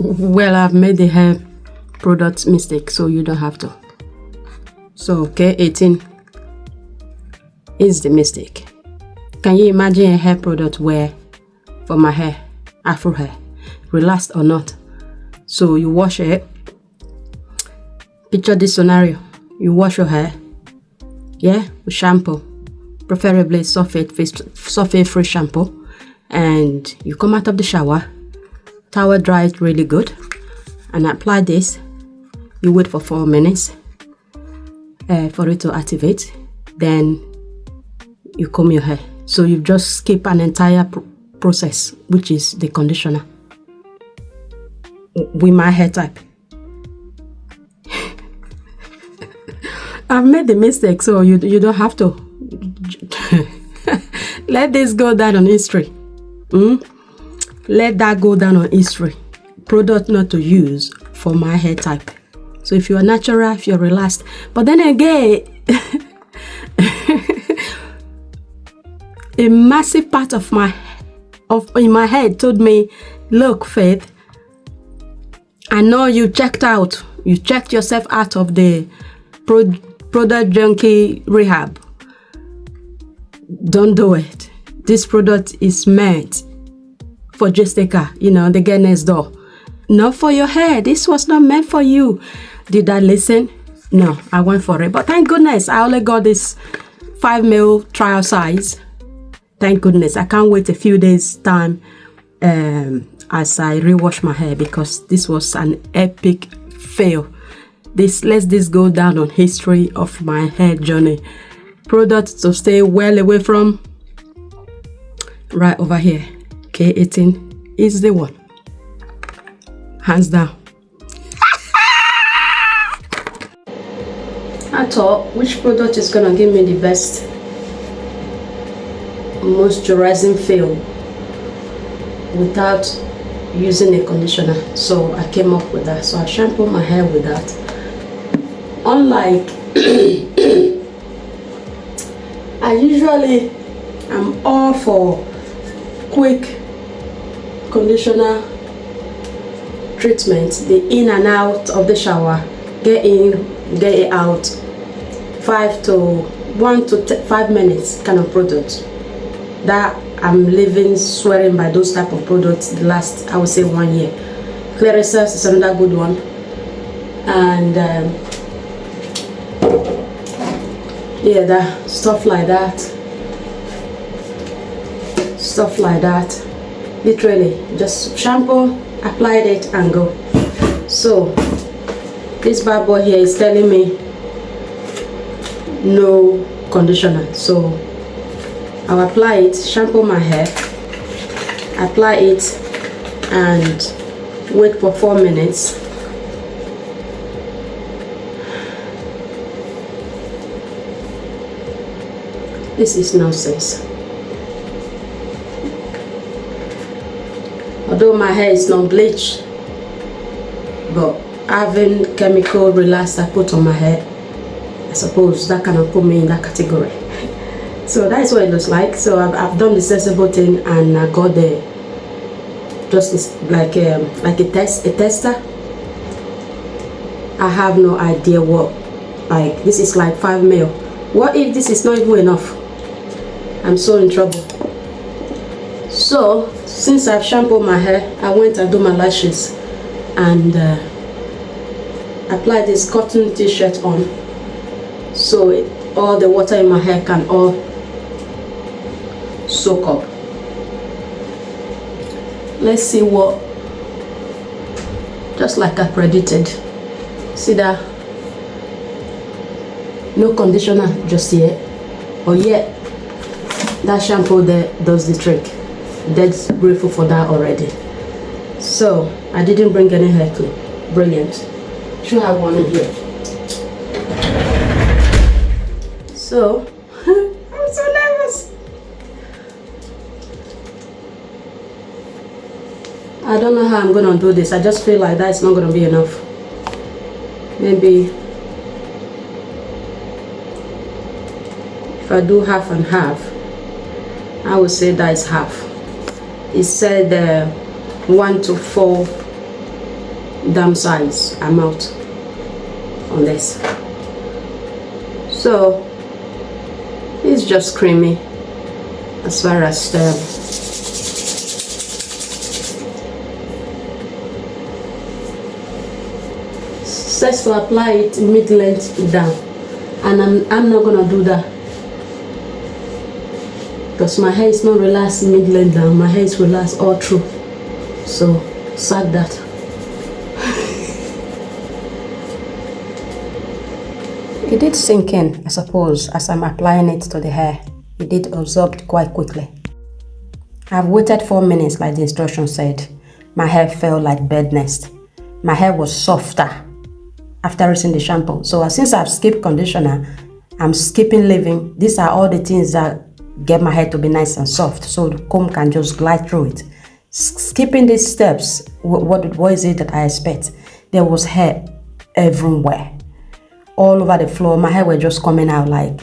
Well, I've made the hair product mistake, so you don't have to. So K18 is the mistake. Can you imagine a hair product where for my hair, afro hair, relaxed or not? So you wash it. Picture this scenario. You wash your hair, yeah, with shampoo, preferably sulfate-free shampoo, and you come out of the shower, towel dry it really good, and apply this. You wait for 4 minutes for it to activate. Then you comb your hair. So you just skip an entire process, which is the conditioner. With my hair type, I've made the mistake, so you don't have to. Let this go down on history. Let that go down on history. Product not to use for my hair type. So if you're natural, if you're relaxed, but then again, a massive part in my head told me, look, Faith, I know you checked yourself out of the product junkie rehab. Don't do it. This product is meant for Jessica, the girl next door. Not for your hair. This was not meant for you. Did I listen? No, I went for it. But thank goodness I only got this 5 ml trial size. Thank goodness. I can't wait a few days time as I rewash my hair, because this was an epic fail. Let this go down on history of my hair journey. Product to stay well away from, right over here. K18 is the one. Hands down. I thought, which product is gonna give me the best moisturizing feel without using a conditioner? So I came up with that. So I shampoo my hair with that. Unlike I usually am all for quick conditioner treatment, the in and out of the shower, get in, get it out, 1 to 5 minutes kind of product. That I'm living swearing by those type of products the last, I would say, 1 year. Clarissa's is another good one, and yeah, that stuff like that, literally just shampoo, applied it and go. So this bad boy here is telling me no conditioner, so I'll apply it, shampoo my hair, apply it, and wait for 4 minutes. This is nonsense. Although my hair is not bleached, but having chemical relaxer put on my hair, I suppose that cannot put me in that category. So that is what it looks like. So I've done the sensible thing, and I got the just like a tester. I have no idea what, like, this is like 5 ml. What if this is not even enough? I'm so in trouble. So since I've shampooed my hair, I went and do my lashes and apply this cotton t-shirt on, so all the water in my hair can all soak up. Let's see what, just like I predicted. See that? No conditioner just yet, or yet that shampoo there does the trick. Dead grateful for that already. So I didn't bring any hair clip. Brilliant. Should have one in here. So I'm so nervous. I don't know how I'm gonna do this. I just feel like that's not gonna be enough. Maybe if I do half and half, I would say that is half. It said 1 to 4 damn size amount on this. So it's just creamy as far as the says to apply it mid-length down, and I'm not gonna do that because my hair is not relaxed mid-length down. My hair is relaxed all through, so sack that. It did sink in, I suppose, as I'm applying it to the hair. It did absorb quite quickly. I've waited 4 minutes like the instruction said. My hair felt like bed nest. My hair was softer after using the shampoo. So since I've skipped conditioner, I'm skipping leave-in. These are all the things that get my hair to be nice and soft, so the comb can just glide through it. Skipping these steps, what is it that I expect? There was hair everywhere, all over the floor. My hair were just coming out like,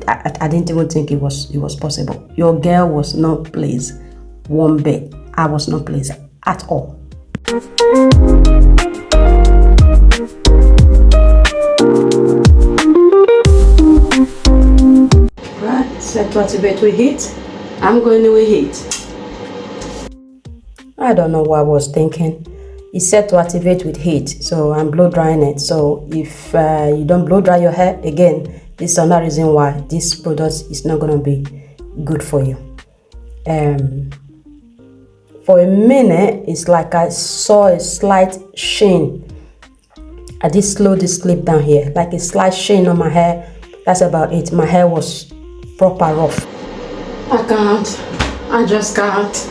I didn't even think it was possible. Your girl was not pleased one bit. I was not pleased at all. Set to activate with heat. I'm going with heat. I don't know what I was thinking. It's set to activate with heat, so I'm blow drying it. So if you don't blow dry your hair, again, this is another reason why this product is not going to be good for you. For a minute, it's like I saw a slight sheen. I did slow this clip down here, like a slight sheen on my hair. That's about it. My hair was proper rough. I can't. I just can't.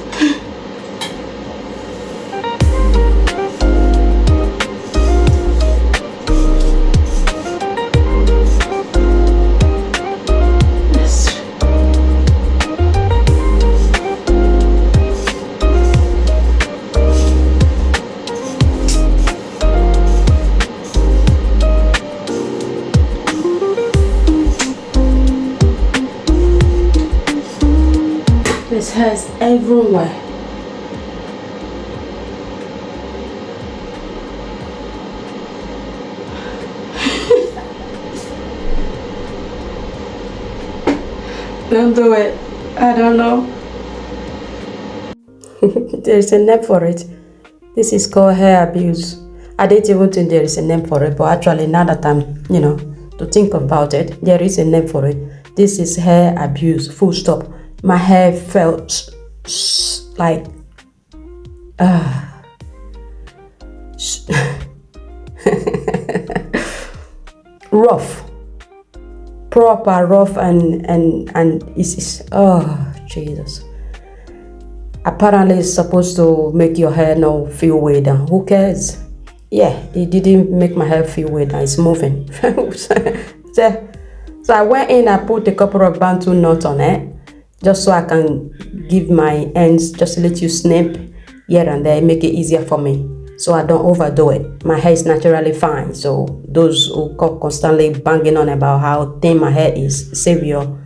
This hair's everywhere. Don't do it. I don't know. There's a name for it. This is called hair abuse. I didn't even think there is a name for it, but actually now that I'm, to think about it, there is a name for it. This is hair abuse, full stop. My hair felt like rough, proper rough, and it's oh Jesus. Apparently it's supposed to make your hair now feel way down. Who cares? Yeah, it didn't make my hair feel way down. It's moving. So I went in, I put a couple of bantu knots on it, just so I can give my ends just a little snip here and there, make it easier for me, so I don't overdo it. My hair is naturally fine, so those who constantly banging on about how thin my hair is, save your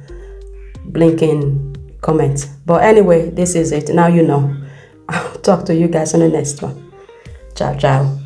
blinking comments. But anyway, this is it. Now you know. I'll talk to you guys on the next one. Ciao, ciao.